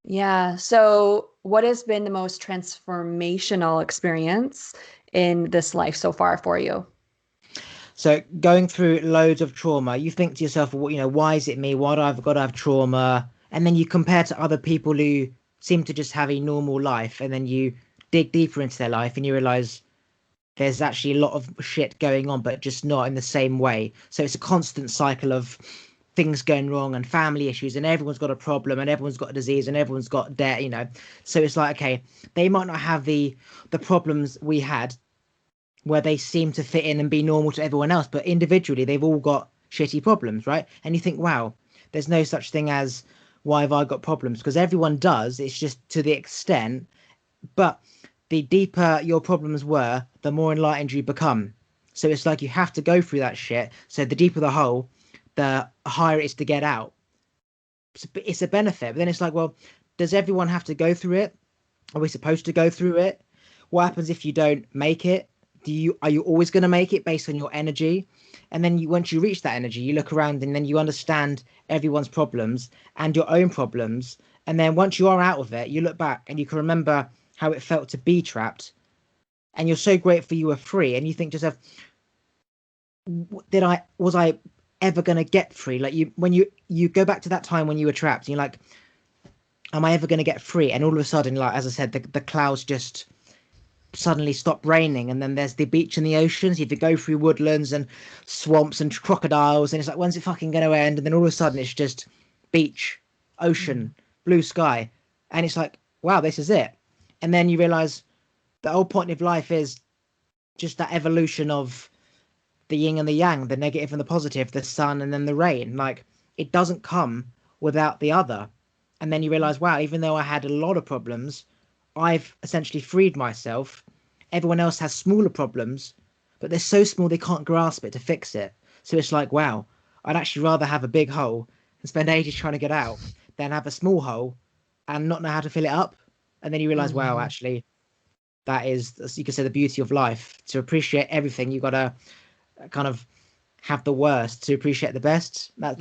yeah. So, what has been the most transformational experience in this life so far for you? So going through loads of trauma, you think to yourself, well, why is it me? Why do I've got to have trauma? And then you compare to other people who seem to just have a normal life, and then you dig deeper into their life, and you realize there's actually a lot of shit going on, but just not in the same way. So it's a constant cycle of things going wrong and family issues, and everyone's got a problem, and everyone's got a disease, and everyone's got debt. So it's like, okay, they might not have the problems we had, where they seem to fit in and be normal to everyone else, but individually they've all got shitty problems, right? And you think, wow, there's no such thing as why have I got problems, because everyone does. It's just to the extent, but the deeper your problems were, the more enlightened you become. So it's like you have to go through that shit. So the deeper the hole, the higher it is to get out. It's a benefit. But then it's like, well, does everyone have to go through it? Are we supposed to go through it? What happens if you don't make it? Are you always going to make it based on your energy? And then once you reach that energy, you look around and then you understand everyone's problems and your own problems. And then once you are out of it, you look back and you can remember how it felt to be trapped. And you're so grateful you were free. And you think to yourself, was I ever going to get free? Like when you go back to that time when you were trapped, and you're like, am I ever going to get free? And all of a sudden, like as I said, the clouds just suddenly stop raining, and then there's the beach and the oceans. You have to go through woodlands and swamps and crocodiles, and it's like, when's it fucking going to end? And then all of a sudden it's just beach, ocean, blue sky, and it's like, wow, this is it. And then you realize the whole point of life is just that evolution of the yin and the yang, the negative and the positive, the sun and then the rain. Like it doesn't come without the other. And then you realize, wow, even though I had a lot of problems, I've essentially freed myself. Everyone else has smaller problems, but they're so small they can't grasp it to fix it. So it's like, wow, I'd actually rather have a big hole and spend ages trying to get out than have a small hole and not know how to fill it up. And then you realize, wow, actually, that is, you could say, the beauty of life. To appreciate everything, you got to kind of have the worst to appreciate the best. That's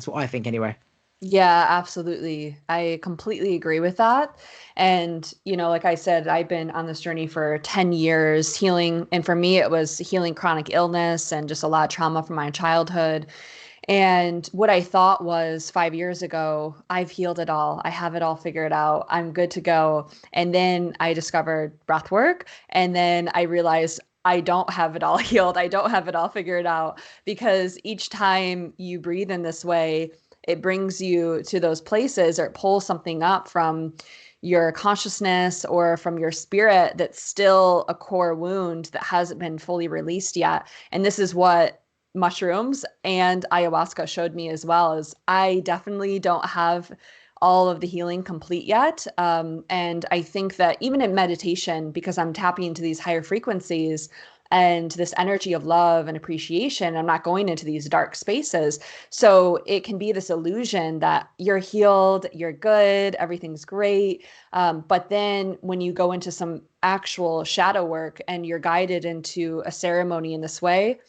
what I think anyway. Yeah, absolutely. I completely agree with that. And, like I said, I've been on this journey for 10 years healing. And for me, it was healing chronic illness and just a lot of trauma from my childhood. And what I thought was 5 years ago, I've healed it all. I have it all figured out. I'm good to go. And then I discovered breath work. And then I realized I don't have it all healed. I don't have it all figured out, because each time you breathe in this way, it brings you to those places, or it pulls something up from your consciousness or from your spirit that's still a core wound that hasn't been fully released yet. And this is what mushrooms and ayahuasca showed me as well. Is I definitely don't have all of the healing complete yet. And I think that even in meditation, because I'm tapping into these higher frequencies and this energy of love and appreciation, I'm not going into these dark spaces. So it can be this illusion that you're healed, you're good, everything's great. But then when you go into some actual shadow work and you're guided into a ceremony in this way,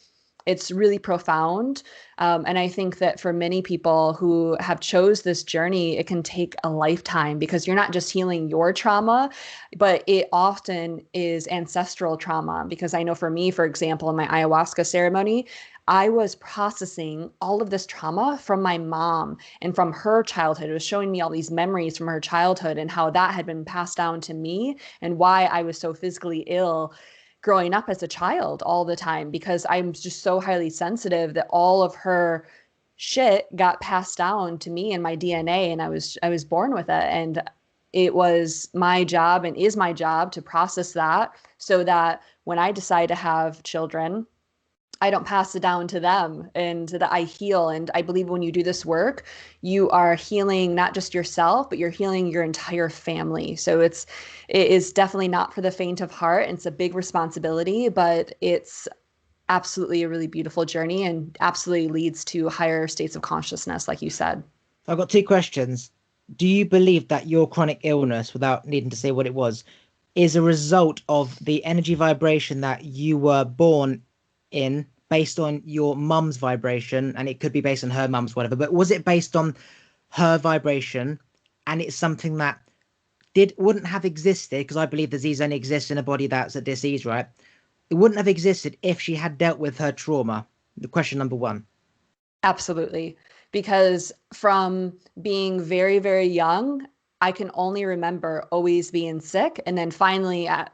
it's really profound. And I think that for many people who have chose this journey, it can take a lifetime, because you're not just healing your trauma, but it often is ancestral trauma. Because I know for me, for example, in my ayahuasca ceremony, I was processing all of this trauma from my mom and from her childhood. It was showing me all these memories from her childhood and how that had been passed down to me, and why I was so physically ill growing up as a child all the time, because I'm just so highly sensitive that all of her shit got passed down to me in my DNA, and I was born with it. And it was my job, and is my job, to process that, so that when I decide to have children, I don't pass it down to them, and that I heal. And I believe when you do this work, you are healing not just yourself, but you're healing your entire family. So it is definitely not for the faint of heart. It's a big responsibility, but it's absolutely a really beautiful journey, and absolutely leads to higher states of consciousness, like you said. I've got two questions. Do you believe that your chronic illness, without needing to say what it was, is a result of the energy vibration that you were born in, based on your mum's vibration? And it could be based on her mum's, whatever, but was it based on her vibration, and it's something that wouldn't have existed, because I believe disease only exists in a body that's a disease, right? It wouldn't have existed if she had dealt with her trauma. The question number one. Absolutely. Because from being very, very young, I can only remember always being sick. And then finally at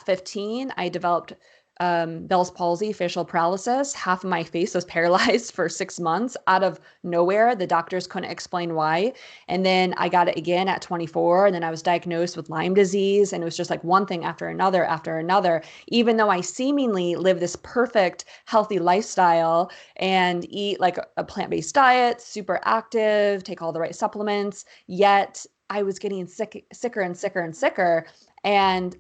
15, I developed Bell's palsy, facial paralysis. Half of my face was paralyzed for 6 months out of nowhere. The doctors couldn't explain why. And then I got it again at 24. And then I was diagnosed with Lyme disease. And it was just like one thing after another, after another. Even though I seemingly live this perfect, healthy lifestyle and eat like a plant-based diet, super active, take all the right supplements, yet I was getting sicker and sicker and sicker. And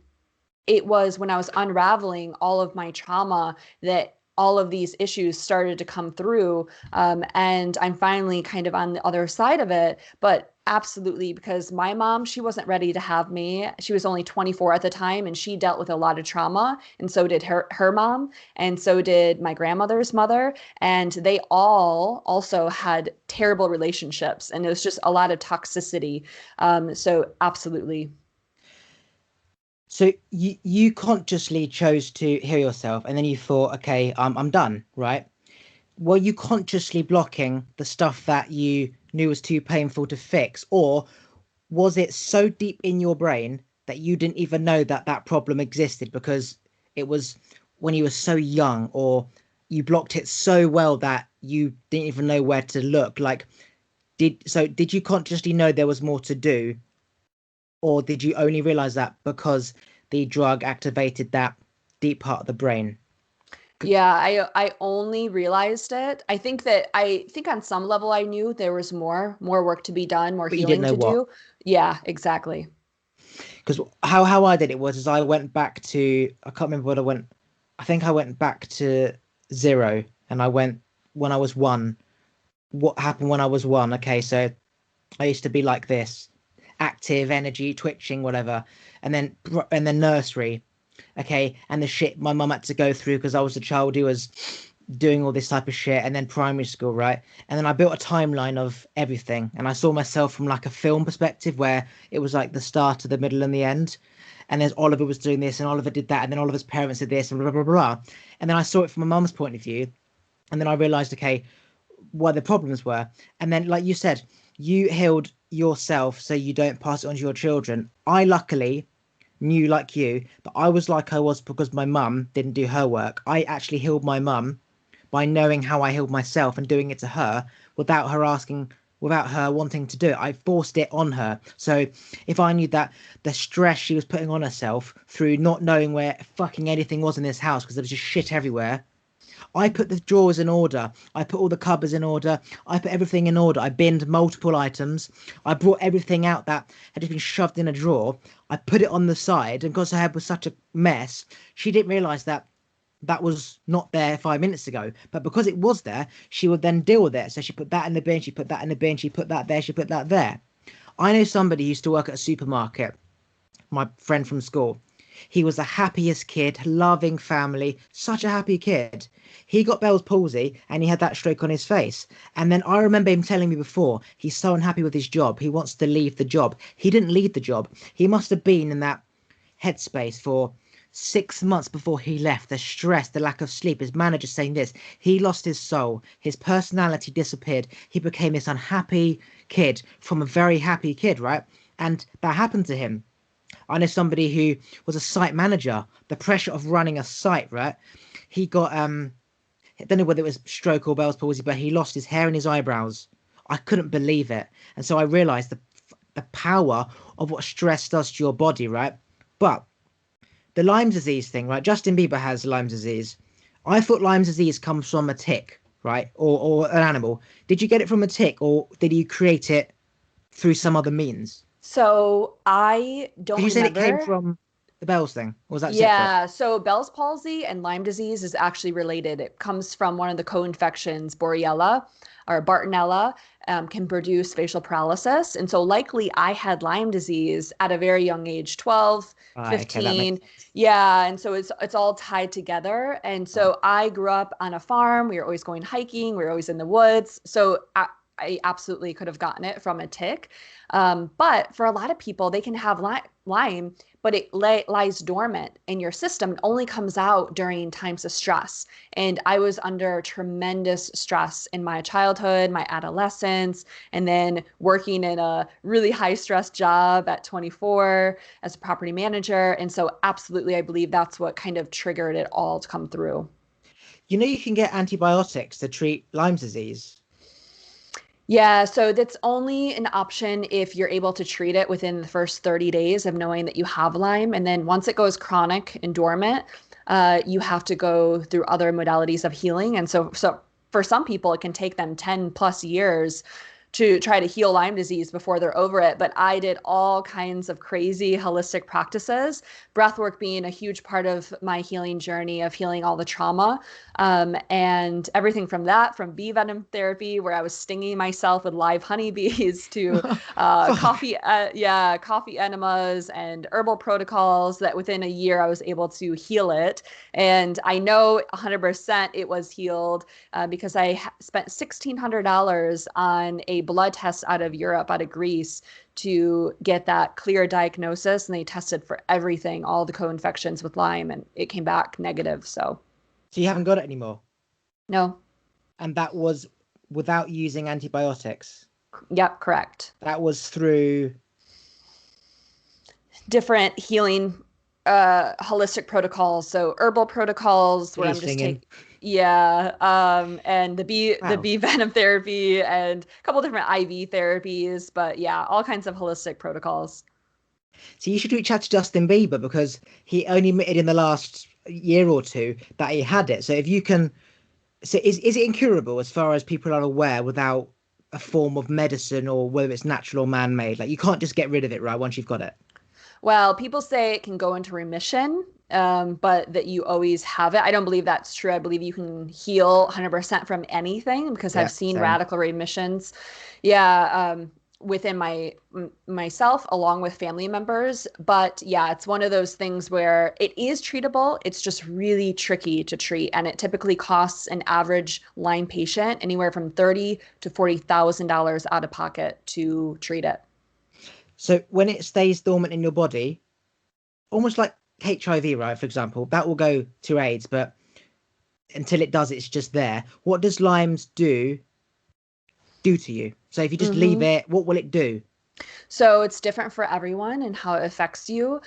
it was when I was unraveling all of my trauma that all of these issues started to come through. And I'm finally kind of on the other side of it. But absolutely, because my mom, she wasn't ready to have me. She was only 24 at the time, and she dealt with a lot of trauma. And so did her mom. And so did my grandmother's mother. And they all also had terrible relationships. And it was just a lot of toxicity. So absolutely. So you consciously chose to heal yourself, and then you thought, okay, I'm done, right? Were you consciously blocking the stuff that you knew was too painful to fix, or was it so deep in your brain that you didn't even know that that problem existed because it was when you were so young, or you blocked it so well that you didn't even know where to look? Like, did you consciously know there was more to do, or did you only realize that because the drug activated that deep part of the brain? Yeah, I only realized it. I think on some level I knew there was more work to be done, more But you didn't healing know to what. do. Yeah, exactly. Because how I did it was, is I went back to, I can't remember what I went. I think I went back to zero, and I went when I was one. What happened when I was one? Okay, so I used to be like this, active, energy, twitching, whatever, and then nursery. Okay, and the shit my mum had to go through because I was a child who was doing all this type of shit, and then primary school, right? And then I built a timeline of everything, and I saw myself from like a film perspective where it was like the start to the middle and the end. And there's Oliver was doing this, and Oliver did that, and then Oliver's parents did this, and blah blah blah blah. And then I saw it from my mum's point of view, and then I realized, okay, what the problems were. And then, like you said, you healed yourself so you don't pass it on to your children. I luckily knew, like you, that I was like I was because my mum didn't do her work. I actually healed my mum by knowing how I healed myself and doing it to her without her asking, without her wanting to do it. I forced it on her. So if I knew that the stress she was putting on herself through not knowing where fucking anything was in this house because there was just shit everywhere, I put the drawers in order. I put all the cupboards in order. I put everything in order. I binned multiple items. I brought everything out that had just been shoved in a drawer. I put it on the side, and because her head was such a mess, she didn't realize that that was not there 5 minutes ago. But because it was there, she would then deal with it. So she put that in the bin, she put that in the bin, she put that there, she put that there. I know somebody who used to work at a supermarket, my friend from school. He was the happiest kid, loving family, such a happy kid. He got Bell's palsy and he had that stroke on his face. And then I remember him telling me before, he's so unhappy with his job. He wants to leave the job. He didn't leave the job. He must have been in that headspace for 6 months before he left. The stress, the lack of sleep, his manager saying this. He lost his soul. His personality disappeared. He became this unhappy kid from a very happy kid, right? And that happened to him. I know somebody who was a site manager. The pressure of running a site, right? He got I don't know whether it was stroke or Bell's palsy, but he lost his hair and his eyebrows. I couldn't believe it, and so I realized the power of what stress does to your body, right? But the Lyme disease thing, right? Justin Bieber has Lyme disease. I thought Lyme disease comes from a tick, right, or an animal. Did you get it from a tick, or did you create it through some other means? So I don't Because you said it came remember. from the Bells thing, or was that separate? Yeah, so Bell's palsy and Lyme disease is actually related. It comes from one of the co-infections, Borrelia or Bartonella, can produce facial paralysis. And so likely I had Lyme disease at a very young age, 12, Right, okay, that makes 15. sense. Yeah, and so it's all tied together. And Right. so I grew up on a farm. We were always going hiking. We were always in the woods. So I absolutely could have gotten it from a tick. But for a lot of people, they can have Lyme, but it lies dormant in your system. It only comes out during times of stress. And I was under tremendous stress in my childhood, my adolescence, and then working in a really high stress job at 24 as a property manager. And so absolutely, I believe that's what kind of triggered it all to come through. You know, you can get antibiotics to treat Lyme disease. Yeah, so that's only an option if you're able to treat it within the first 30 days of knowing that you have Lyme. And then once it goes chronic and dormant, you have to go through other modalities of healing. And so for some people, it can take them 10 plus years to try to heal Lyme disease before they're over it. But I did all kinds of crazy holistic practices, breathwork being a huge part of my healing journey of healing all the trauma. And everything from that, from bee venom therapy, where I was stinging myself with live honeybees, to Fuck. coffee enemas and herbal protocols, that within a year I was able to heal it. And I know 100% it was healed because I spent $1,600 on a blood test out of Europe, out of Greece, to get that clear diagnosis. And they tested for everything, all the co-infections with Lyme, and it came back negative. So So you haven't got it anymore. no. And that was without using antibiotics. Yep, correct. That was through Different healing holistic protocols, so herbal protocols where bee I'm just stinging. taking and the Wow. bee venom therapy and a couple different IV therapies, but yeah, all kinds of holistic protocols. So you should reach out to Justin Bieber because he only admitted in the last year or two that he had it. So if you can, so is it incurable as far as people are aware without a form of medicine or whether it's natural or man-made? Like you can't just get rid of it, right? Once you've got it. Well, people say it can go into remission, but that you always have it. I don't believe that's true. I believe you can heal 100% from anything because Yeah, I've seen same. radical remissions. Yeah, within myself along with family members. But yeah, it's one of those things where it is treatable. It's just really tricky to treat, and it typically costs an average Lyme patient anywhere from $30,000 to $40,000 out of pocket to treat it. So when it stays dormant in your body, almost like HIV, right? For example, that will go to AIDS, but until it does, it's just there. What does Lyme's do to you? So if you just leave Mm-hmm. it, what will it do? So it's different for everyone and how it affects you.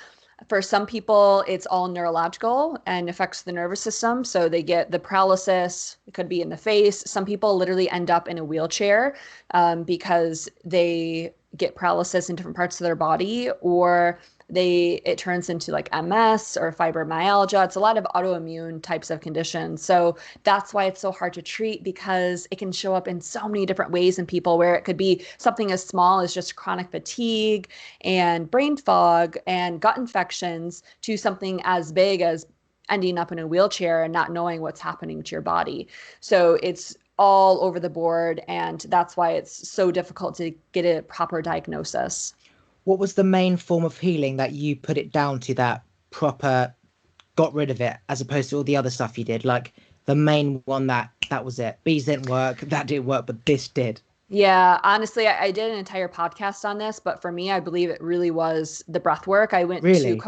For some people, it's all neurological and affects the nervous system. So they get the paralysis, it could be in the face. Some people literally end up in a wheelchair because they get paralysis in different parts of their body, or it turns into like MS or fibromyalgia. It's a lot of autoimmune types of conditions. So that's why it's so hard to treat, because it can show up in so many different ways in people, where it could be something as small as just chronic fatigue and brain fog and gut infections, to something as big as ending up in a wheelchair and not knowing what's happening to your body. So it's all over the board, and that's why it's so difficult to get a proper diagnosis. What was the main form of healing that you put it down to, that proper got rid of it, as opposed to all the other stuff you did? Like the main one that was it. Bees didn't work, that didn't work, but this did. Yeah, honestly, I did an entire podcast on this, but for me, I believe it really was the breath work. Really?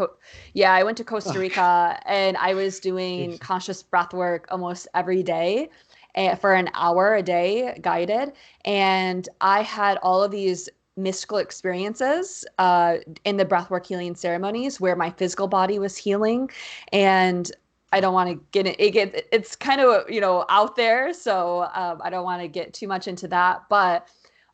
Yeah, I went to Costa Fuck. Rica, and I was doing Jeez. conscious breath work almost every day, for an hour a day, guided. And I had all of these mystical experiences in the breathwork healing ceremonies where my physical body was healing. And I don't want to it's kind of, out there. So I don't want to get too much into that. But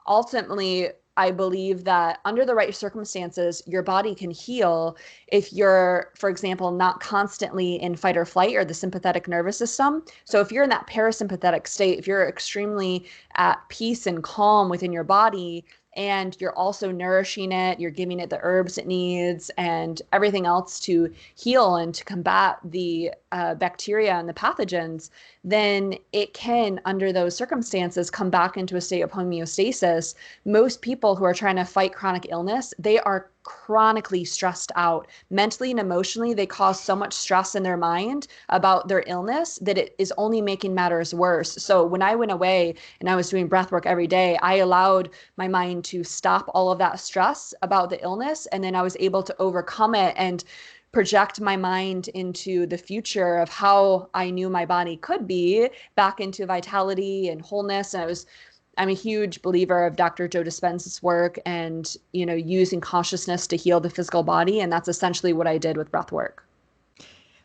ultimately, I believe that under the right circumstances, your body can heal if you're, for example, not constantly in fight or flight or the sympathetic nervous system. So if you're in that parasympathetic state, if you're extremely at peace and calm within your body, and you're also nourishing it, you're giving it the herbs it needs and everything else to heal and to combat the bacteria and the pathogens, then it can, under those circumstances, come back into a state of homeostasis. Most people who are trying to fight chronic illness, they are chronically stressed out mentally and emotionally. They cause so much stress in their mind about their illness that it is only making matters worse. So when I went away and I was doing breath work every day, I allowed my mind to stop all of that stress about the illness, and then I was able to overcome it and project my mind into the future of how I knew my body could be, back into vitality and wholeness. And I'm a huge believer of Dr. Joe Dispenza's work and, using consciousness to heal the physical body. And that's essentially what I did with breath work.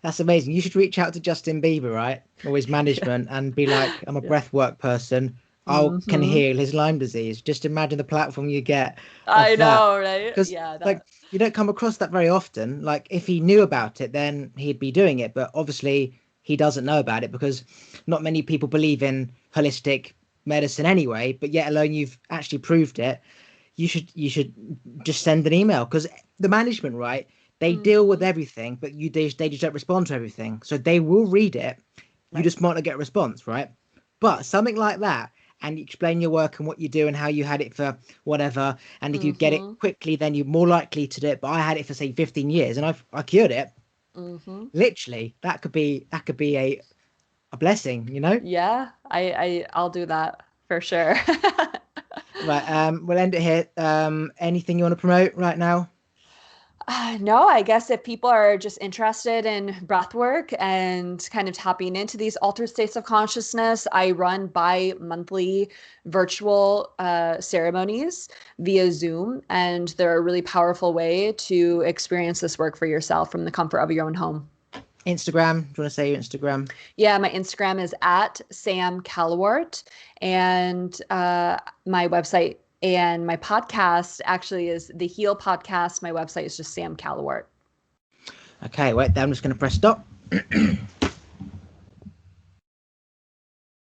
That's amazing. You should reach out to Justin Bieber, right? Or his management, and be like, I'm a breath work person. I can heal his Lyme disease. Just imagine the platform you get. I know, right? Because you don't come across that very often. Like, if he knew about it, then he'd be doing it. But obviously he doesn't know about it, because not many people believe in holistic medicine anyway, but yet alone you've actually proved it. You should just send an email, because the management, right, they deal with everything, but they just don't respond to everything. So they will read it. You just might not get a response, right? But something like that, and you explain your work and what you do and how you had it for whatever, and if you get it quickly, then you're more likely to do it. But I had it for, say, 15 years and I cured it. Literally, that could be a blessing, Yeah, I'll do that for sure. Right, we'll end it here. Anything you want to promote right now? No, I guess if people are just interested in breath work and kind of tapping into these altered states of consciousness, I run bi-monthly virtual ceremonies via Zoom, and they're a really powerful way to experience this work for yourself from the comfort of your own home. Instagram, do you want to say your Instagram? Yeah, my Instagram is at Sam Kalawart, and my website and my podcast actually is the Heal Podcast. My website is just Sam Kalawart. Okay, wait, I'm just going to press stop.